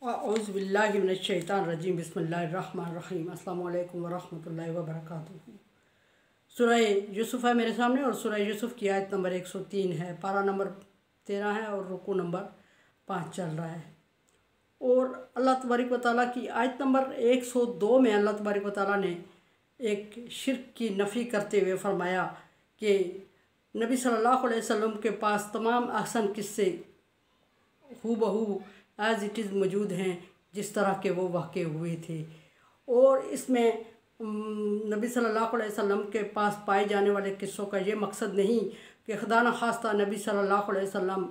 औज़ुबिल्लाहिमिनश्शैतानिर्रजीम बिस्मिल्लाहिर्रहमानिर्रहीम अस्सलामु अलैकुम वरहमतुल्लाहि वबरकातुहू। सूरह यूसुफ है मेरे सामने और सूरह यूसुफ की आयत नंबर 103 है, पारा नंबर 13 है और रुकू नंबर 5 चल रहा है। और अल्लाह तबारक व तआला की आयत नंबर 102 में अल्लाह तबारक व तआला ने एक शिर्क की नफ़ी करते हुए फरमाया कि नबी सल्लल्लाहु अलैहि वसल्लम के पास तमाम अहसन किस्से हूबहू एज़ इट इज़ मौजूद हैं जिस तरह के वो वाक़े हुए थे। और इसमें नबी सल्लल्लाहु अलैहि वसल्लम के पास पाए जाने वाले किस्सों का ये मकसद नहीं कि खुदा न खास्ता नबी सल्लल्लाहु अलैहि वसल्लम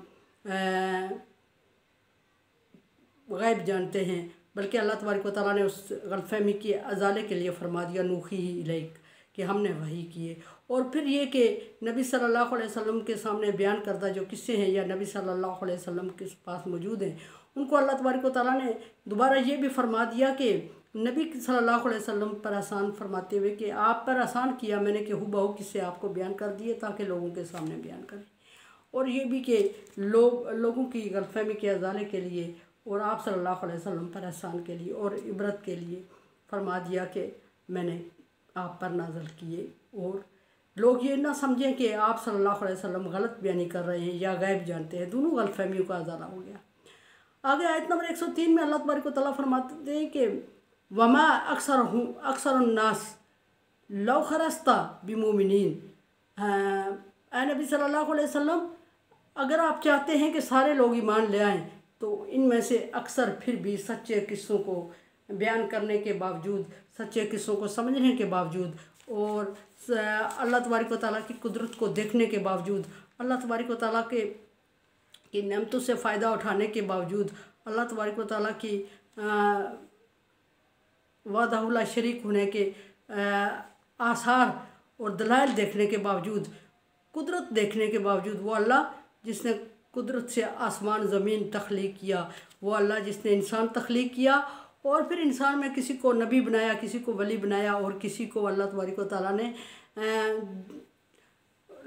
गैब जानते हैं, बल्कि अल्लाह तबारक व तआला ने उस गलतफ़हमी की अज़ाले के लिए फरमा दिया नूही इलैक कि हमने वही किए। और फिर ये कि नबी सल्लल्लाहु अलैहि वसल्लम के सामने बयान करदा जो किस्से हैं या नबी सल्लल्लाहु अलैहि वसल्लम के पास मौजूद हैं, उनको अल्लाह तबारक व तआला ने दोबारा ये भी फरमा दिया कि नबी सल्लल्लाहु अलैहि वसल्लम पर आसान फरमाते हुए कि आप पर आसान किया मैंने कि हुबहू किस्से आपको बयान कर दिए ताकि लोगों के सामने बयान करें। और ये भी कि लोगों की गलतफ़हमी के अज़ाले के लिए और आप सल्लल्लाहु अलैहि वसल्लम पर एहसान के लिए और इबरत के लिए फरमा दिया कि मैंने आप पर नाज़िल किए। और लोग ये ना समझें कि आप सल्लल्लाहु अलैहि वसल्लम गलत बयानी कर रहे हैं या गैब जानते हैं, दोनों गलतफ़हमियों का अज़ाला हो गया। आगे आयत नंबर 103 में अल्लाह तबारक व तआला फरमाते हैं कि वमा अक्सरुन्नास लौ खरस्ता बिमुमिनीन। ऐ नबी सल्लल्लाहु अलैहि वसल्लम, अगर आप चाहते हैं कि सारे लोग ईमान ले आएँ तो इनमें से अक्सर फिर भी सच्चे किस्सों को बयान करने के बावजूद, सच्चे किस्सों को समझने के बावजूद और अल्लाह तबारक व तआला की कुदरत को देखने के बावजूद, अल्लाह तबारक व तआला की नेमतों से फ़ायदा उठाने के बावजूद, अल्लाह तबारक व तआला की वाहदहुल्ला शरीक होने के आसार और दलाइल देखने के बावजूद, कुदरत देखने के बावजूद, वो अल्लाह जिसने कुदरत से आसमान ज़मीन तख्लीक किया, वो अल्लाह जिसने इंसान तख्लीक किया और फिर इंसान में किसी को नबी बनाया, किसी को वली बनाया और किसी को अल्लाह तबारक व तआला ने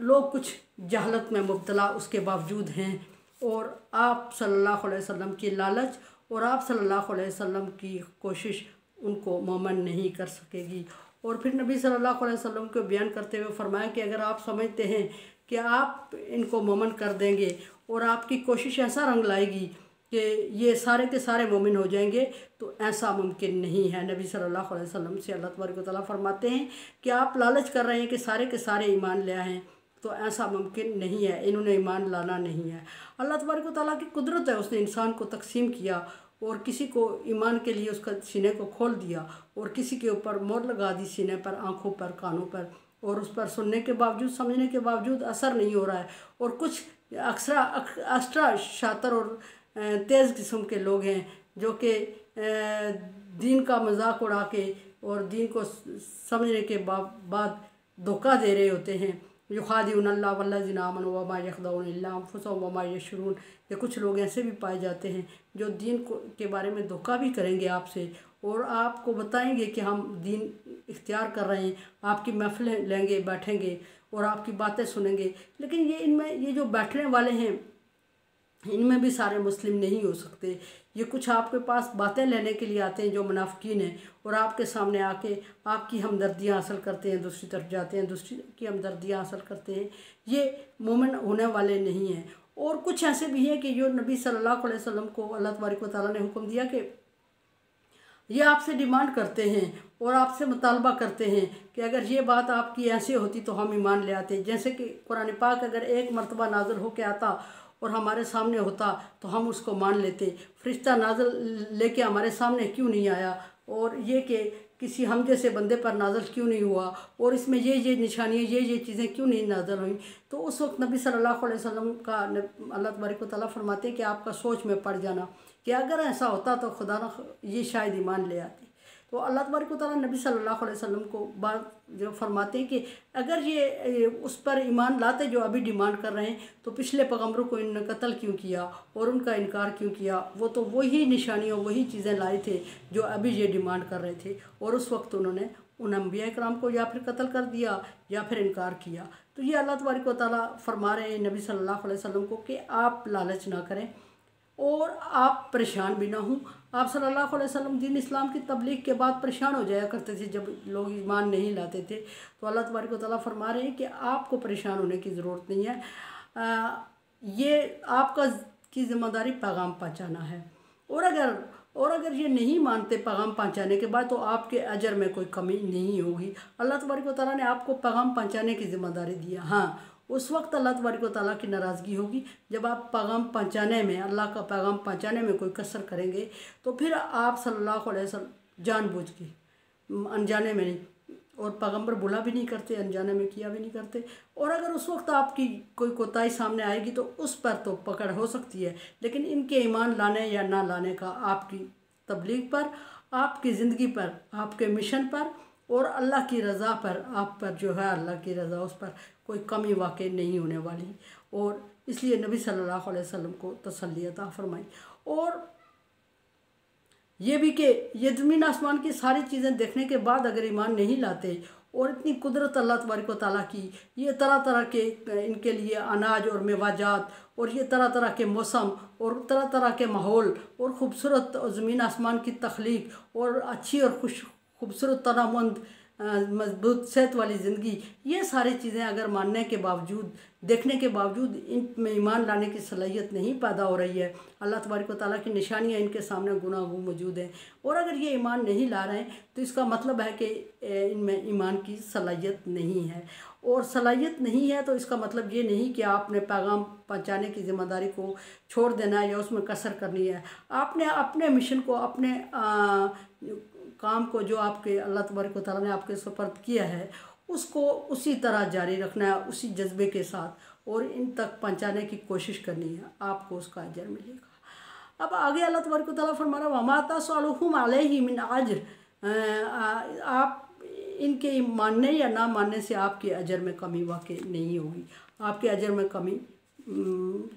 लोग कुछ जहलत में मुब्तला उसके बावजूद हैं। और आप सल्लल्लाहु अलैहि वसल्लम की लालच और आप सल्लल्लाहु अलैहि वसल्लम की कोशिश उनको मोमन नहीं कर सकेगी। और फिर नबी सल्लल्लाहु अलैहि वसल्लम को बयान करते हुए फरमाया कि अगर आप समझते हैं कि आप इनको मोमन कर देंगे और आपकी कोशिश ऐसा रंग लाएगी कि ये सारे के सारे मोमिन हो जाएंगे, तो ऐसा मुमकिन नहीं है। नबी सल्लल्लाहु अलैहि वसल्लम से अल्लाह तबारक व तआला फरमाते हैं कि आप लालच कर रहे हैं कि सारे के सारे ईमान ले आएँ, तो ऐसा मुमकिन नहीं है, इन्होंने ईमान लाना नहीं है। अल्लाह तबारक व तआला की कुदरत है, उसने इंसान को तकसीम किया और किसी को ईमान के लिए उसका सीने को खोल दिया और किसी के ऊपर मोहर लगा दी सीने पर, आँखों पर, कानों पर, और उस पर सुनने के बावजूद, समझने के बावजूद असर नहीं हो रहा है। और कुछ एक्स्ट्रा शातर और तेज़ किस्म के लोग हैं जो कि दीन का मजाक उड़ा के और दीन को समझने के बाद धोखा दे रहे होते हैं। युखादिउनल्लाह वल्लज़ीना आमनू वमा यख़दऊन इल्ला अनफुसहुम वमा यशऊरून। ये कुछ लोग ऐसे भी पाए जाते हैं जो दीन को के बारे में धोखा भी करेंगे आपसे और आपको बताएंगे कि हम दीन इख्तियार कर रहे हैं, आपकी महफ़िलें लेंगे, बैठेंगे और आपकी बातें सुनेंगे, लेकिन ये जो बैठने वाले हैं इनमें भी सारे मुस्लिम नहीं हो सकते। ये कुछ आपके पास बातें लेने के लिए आते हैं जो मुनाफिकीन हैं और आपके सामने आके आपकी हमदर्दियाँ हासिल करते हैं, दूसरी तरफ जाते हैं, दूसरी की हमदर्दियाँ हासिल करते हैं। ये मोमिन होने वाले नहीं हैं। और कुछ ऐसे भी हैं कि जो नबी सल्लल्लाहु अलैहि वसल्लम को अल्लाह तबारक व तआला ने हुक्म दिया कि ये आपसे डिमांड करते हैं और आपसे मुतालबा करते हैं कि अगर ये बात आपकी ऐसी होती तो हम ईमान ले आते। जैसे कि कुरान पाक अगर एक मरतबा नाज़िल होकर आता और हमारे सामने होता तो हम उसको मान लेते। फरिश्ता नाज़िल लेके हमारे सामने क्यों नहीं आया और ये कि किसी हम जैसे बंदे पर नाज़िल क्यों नहीं हुआ और इसमें ये निशानियाँ ये चीज़ें क्यों नहीं नाज़िल हुई। तो उस वक्त नबी सल्लल्लाहु अलैहि वसल्लम का अल्लाह तबारक व तआला फरमाते हैं कि आपका सोच में पड़ जाना कि अगर ऐसा होता तो खुदा ना ये शायद ईमान ले आते। तो अल्लाह तबारक व तआला नबी सल्लल्लाहु अलैहि वसल्लम को बात जो फरमाते हैं कि अगर ये उस पर ईमान लाते जो अभी डिमांड कर रहे हैं तो पिछले पैगम्बरों को इन्होंने कत्ल क्यों किया और उनका इनकार क्यों किया। वो तो वही निशानियाँ वही चीज़ें लाए थे जो अभी ये डिमांड कर रहे थे और उस वक्त उन्होंने उन अंबिया इकराम को या फिर कत्ल कर दिया या फिर इनकार किया। तो ये अल्लाह तबारक व तआला फरमा रहे हैं नबी सल्लल्लाहु अलैहि वसल्लम को कि आप लालच ना करें और आप परेशान भी ना हों। आप सल्लल्लाहु अलैहि वसल्लम दीन इस्लाम की तबलीग के बाद परेशान हो जाया करते थे जब लोग ईमान नहीं लाते थे। तो अल्लाह तबारक व तआला फरमा रहे हैं कि आपको परेशान होने की ज़रूरत नहीं है। ये आपका की ज़िम्मेदारी पैगाम पहुँचाना है। और अगर ये नहीं मानते पैगाम पहुँचाने के बाद, तो आपके अजर में कोई कमी नहीं होगी। अल्लाह तबारक व तआला ने आपको पैगाम पहुँचाने की ज़िम्मेदारी दिया। हाँ, उस वक्त अल्लाह तबारक व तआला की नाराज़गी होगी जब आप पैगाम पहुँचाने में, अल्लाह का पैगाम पहुँचाने में कोई कसर करेंगे। तो फिर आप सल्लल्लाहु अलैहि वसल्लम जानबूझ के, अनजाने में नहीं, और पैगम्बर बुला भी नहीं करते, अनजाने में किया भी नहीं करते। और अगर उस वक्त आपकी कोई कोताही सामने आएगी तो उस पर तो पकड़ हो सकती है, लेकिन इनके ईमान लाने या ना लाने का आपकी तबलीग पर, आपकी ज़िंदगी पर, आपके मिशन पर और अल्लाह की रज़ा पर, आप पर जो है अल्लाह की रज़ा, उस पर कोई कमी वाक़ई नहीं होने वाली। और इसलिए नबी सल्लल्लाहु अलैहि वसल्लम को तसल्ली अता फरमाई। और ये भी कि ये ज़मीन आसमान की सारी चीज़ें देखने के बाद अगर ईमान नहीं लाते, और इतनी कुदरत अल्लाह तबारक व तआला की, ये तरह तरह के इनके लिए अनाज और मेवाजात, और ये तरह तरह के मौसम और तरह तरह के माहौल, और ख़ूबसूरत ज़मीन आसमान की तख्लीक, और अच्छी और खूबसूरत तनामंद मजबूत सेहत वाली ज़िंदगी, ये सारी चीज़ें अगर मानने के बावजूद, देखने के बावजूद इन में ईमान लाने की सलाहियत नहीं पैदा हो रही है, अल्लाह तबारक व तआला की निशानियाँ इनके सामने गुनागो मौजूद हैं, और अगर ये ईमान नहीं ला रहे हैं तो इसका मतलब है कि इनमें ईमान की सलाहियत नहीं है। और सलाहियत नहीं है तो इसका मतलब ये नहीं कि आपने पैगाम पहुँचाने की ज़िम्मेदारी को छोड़ देना है या उसमें कसर करनी है। आपने अपने मिशन को, अपने काम को, जो आपके अल्लाह तबारक व तआला ने आपके सुपर्द किया है, उसको उसी तरह जारी रखना है, उसी जज्बे के साथ, और इन तक पहुँचाने की कोशिश करनी है, आपको उसका अजर मिलेगा। अब आगे अल्लाह तबारक व तआला फरमा रहा है वमा तसअलुहुम अलैहि मिन अज्र, आप इनके मानने या ना मानने से आपके अजर में कमी वाक़ई नहीं होगी। आपके अजर में कमी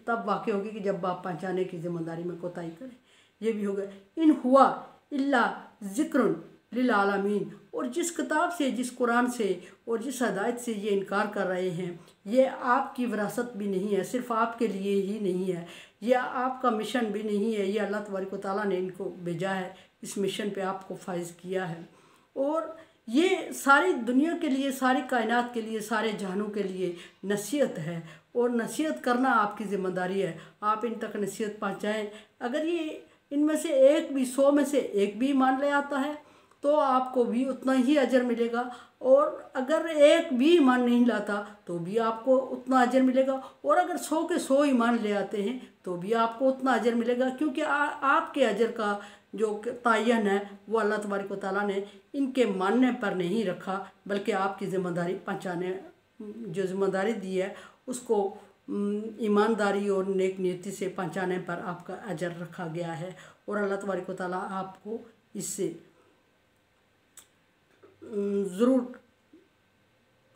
तब वाक़ई होगी कि जब आप पहुँचाने की ज़िम्मेदारी में कोताही करें। ये भी हो गया। इन हुआ इल्ला ज़िक्रुन लिल आलमीन, और जिस किताब से, जिस कुरान से और जिस हदायत से ये इनकार कर रहे हैं, ये आपकी विरासत भी नहीं है, सिर्फ़ आपके लिए ही नहीं है, यह आपका मिशन भी नहीं है, ये अल्लाह तबारक व तआला ने इनको भेजा है, इस मिशन पे आपको फाइज किया है। और ये सारी दुनिया के लिए, सारी कायनात के लिए, सारे जहानों के लिए नसीहत है, और नसीहत करना आपकी ज़िम्मेदारी है। आप इन तक नसीहत पहुँचाएँ। अगर ये इनमें से एक भी, 100 में से एक भी ईमान ले आता है तो आपको भी उतना ही अजर मिलेगा, और अगर एक भी ईमान नहीं लाता तो भी आपको उतना अजर मिलेगा, और अगर 100 के 100 ईमान ले आते हैं तो भी आपको उतना अजर मिलेगा, क्योंकि आपके अजर का जो तयन है वो अल्लाह तबारक व तआला ने इनके मानने पर नहीं रखा, बल्कि आपकी ज़िम्मेदारी पहुँचाने, जो ज़िम्मेदारी दी है उसको ईमानदारी और नेक नीयती से पहुँचाने पर आपका अजर रखा गया है, और अल्लाह तबारक व तआला आपको इससे ज़रूर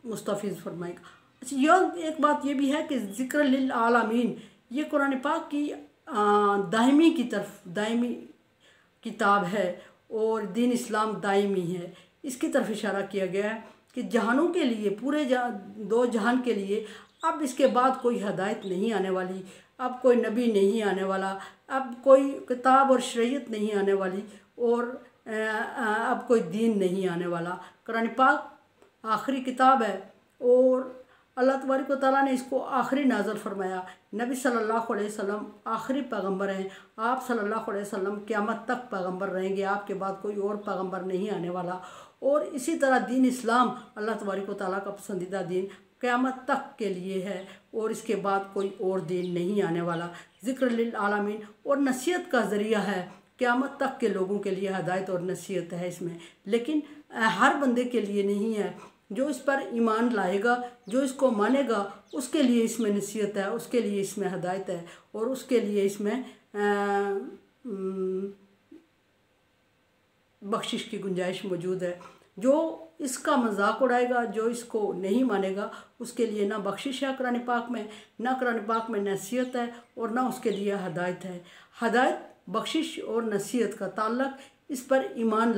मुस्तफ़ीज़ फरमाएगा। अच्छा, यह एक बात ये भी है कि ज़िक्र लिल आलमीन, ये कुरान पाक की दायमी किताब है, और दीन इस्लाम दायमी है। इसकी तरफ इशारा किया गया है कि जहानों के लिए, पूरे दो जहान के लिए अब इसके बाद कोई हदायत नहीं आने वाली, अब कोई नबी नहीं आने वाला, अब कोई किताब और शरीयत नहीं आने वाली, और अब कोई दीन नहीं आने वाला। कुरान पाक आखिरी किताब है, और अल्लाह तबारक व तआला ने इसको आखिरी नाज़िल फरमाया। नबी सल्लल्लाहु अलैहि वसल्लम आखिरी पैगंबर हैं। आप सल्लल्लाहु अलैहि वसल्लम क़यामत तक पैगंबर रहेंगे, आपके बाद कोई और पैगंबर नहीं आने वाला। और इसी तरह दीन इस्लाम अल्लाह तबारक व तआला का पसंदीदा दीन क़यामत तक के लिए है, और इसके बाद कोई और दीन नहीं आने वाला। ज़िक्र लिल आलमीन, और नसीहत का ज़रिया है, क़यामत तक के लोगों के लिए हदायत और नसीहत है इसमें, लेकिन हर बंदे के लिए नहीं है। जो इस पर ईमान लाएगा, जो इसको मानेगा, उसके लिए इसमें नसीहत है, उसके लिए इसमें हदायत है, और उसके लिए इसमें बख्शिश की गुंजाइश मौजूद है। जो इसका मजाक उड़ाएगा, जो इसको नहीं मानेगा, उसके लिए ना बख्शिश है कुरान पाक में, ना कुरान पाक में नसीहत है, और ना उसके लिए हदायत है। हदायत, बख्शिश और नसीहत का ताल्लुक इस पर ईमान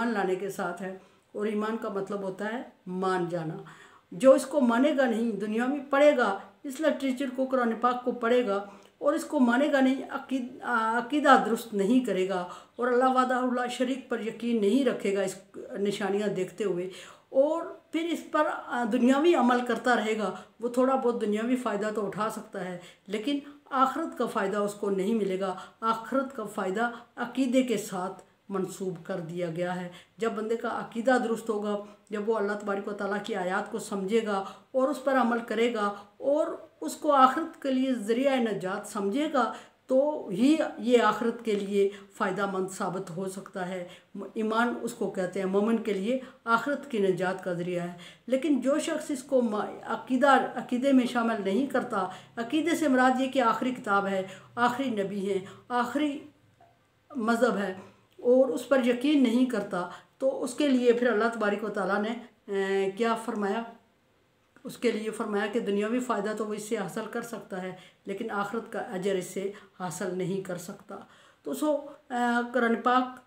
लाने के साथ है, और ईमान का मतलब होता है मान जाना। जो इसको मानेगा नहीं, दुनिया में पढ़ेगा इस लिटरेचर को, कुरान पाक को पढ़ेगा और इसको मानेगा नहीं, अकीदा दुरुस्त नहीं करेगा और अल्लाह वादा शरीक पर यकीन नहीं रखेगा इस निशानियाँ देखते हुए, और फिर इस पर दुनियावी अमल करता रहेगा, वो थोड़ा बहुत दुनियावी फ़ायदा तो उठा सकता है लेकिन आखिरत का फ़ायदा उसको नहीं मिलेगा। आखिरत का फ़ायदा अकीदे के साथ मंसूब कर दिया गया है। जब बंदे का अकीदा दुरुस्त होगा, जब वो अल्लाह तबारक व तआला की आयत को समझेगा और उस पर अमल करेगा और उसको आखिरत के लिए ज़रिया नजात समझेगा, तो ही ये आखिरत के लिए फ़ायदा मंद साबित हो सकता है। ईमान उसको कहते हैं, मोमिन के लिए आखिरत की नजात का ज़रिया है। लेकिन जो शख्स इसको अकीदे में शामिल नहीं करता, अकीदे से मुराद ये कि आखिरी किताब है, आखिरी नबी है, आखिरी मज़हब है, और उस पर यकीन नहीं करता, तो उसके लिए फिर अल्लाह तबारक व तआला ने क्या फरमाया, उसके लिए फरमाया कि दुनियावी फ़ायदा तो वो इससे हासिल कर सकता है लेकिन आखिरत का अजर इससे हासिल नहीं कर सकता। तो कुरान पाक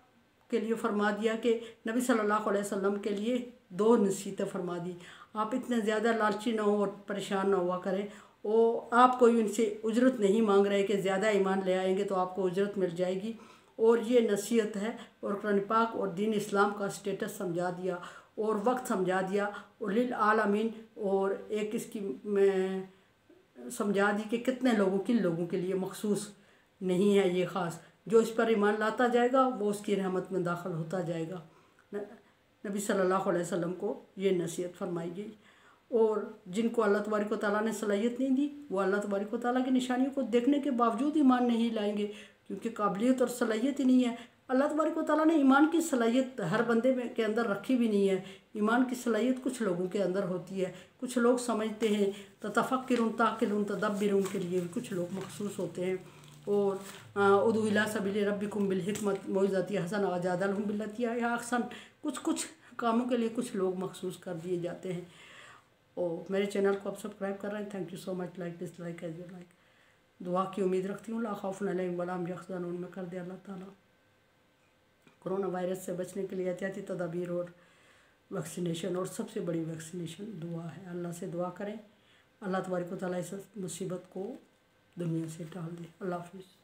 के लिए फरमा दिया कि नबी सल्लल्लाहु अलैहि वसल्लम के लिए 2 नसीहतें फरमा दी। आप इतने ज़्यादा लालची ना हो और परेशान ना हुआ करें, और आप कोई उनसे उजरत नहीं मांग रहे कि ज़्यादा ईमान ले आएंगे तो आपको उजरत मिल जाएगी, और ये नसीहत है। और कुरान पाक और दीन इस्लाम का स्टेटस समझा दिया और वक्त समझा दिया और लिल आलमीन, और एक इसकी समझा दी कि कितने लोगों, किन लोगों के लिए मखसूस नहीं है ये ख़ास। जो इस पर ईमान लाता जाएगा वो उसकी रहमत में दाखिल होता जाएगा। नबी सल्लल्लाहु अलैहि वसल्लम को ये नसीहत फरमाई गई। और जिनको अल्लाह तबारक व तआला ने सलाहियत नहीं दी, वो अल्लाह तबारक व तआला की निशानियों को देखने के बावजूद ईमान नहीं लाएंगे, क्योंकि काबिलियत और सलाहियत ही नहीं है। अल्लाह तबारक व तआला ने ईमान की सलाहियत हर बंदे में के अंदर रखी भी नहीं है। ईमान की सलाहियत कुछ लोगों के अंदर होती है, कुछ लोग समझते हैं, तफक्कुरुन ताक़िलुन तदब्बुरुन के लिए कुछ लोग मखसूस होते हैं। और उदू इला सबील रब्बिकुम बिल हिकमत मौइज़ति हसन वजादिलहुम बिल्लती हिय अहसन, कुछ कामों के लिए कुछ लोग मखसूस कर दिए जाते हैं। और मेरे चैनल को आप सब्सक्राइब कर रहे हैं, thank you so much. Like dislike as you like. दुआ की उम्मीद रखती हूँ। ला खौफुन अलैहिम वला हुम यहज़नून में कर दे अल्लाह ताला। कोरोना वायरस से बचने के लिए एहतियाती तदाबीर और वैक्सीनेशन, और सबसे बड़ी वैक्सीनेशन दुआ है। अल्लाह से दुआ करें, अल्लाह तबारक व तआला इस मुसीबत को दुनिया से टाल दे। अल्लाह हाफिज़।